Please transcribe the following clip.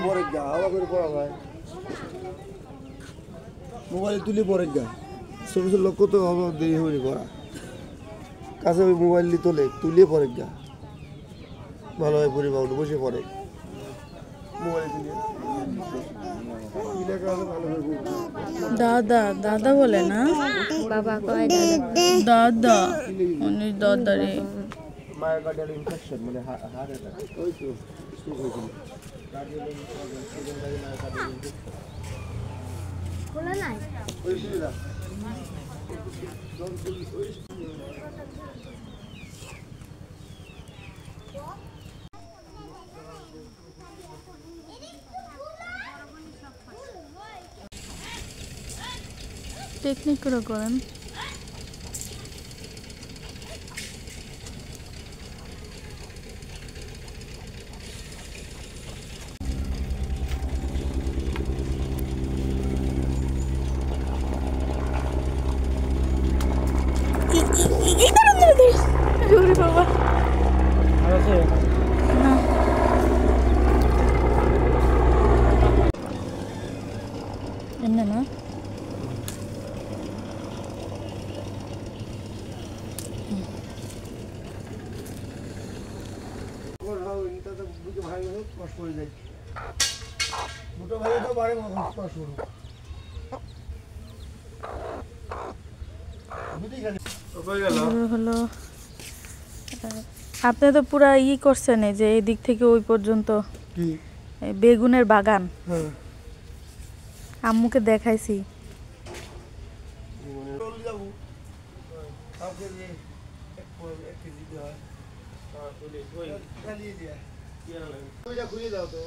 পরে গা আবার করে পড়া ভাই মোবাইল তুলি পরে গা ছোট ছোট লোক তো হবে দেরি হবে পড়া কাছে ওই মোবাইল তুলিয়ে পরে গা ভালো হয় পড়ি বাবু বসে পড়ে মোবাইল তুলিয়ে দাদা দাদা বলে না বাবা কয় দাদা উনি দাদা রে মায়ের কার্ডিয়াল ইনফেকশন মানে হার্টের ওই তো স্ট্রোক হয়েছিল খোলা নাই ওই সুবিধা টেকনিক করে করেন বাবা এমনি না হলো আপনি তো পুরা করছেন এই যে এই দিক থেকে ওই পর্যন্ত বেগুনের বাগান আম্মুকে দেখাইছি খুলে দাও তো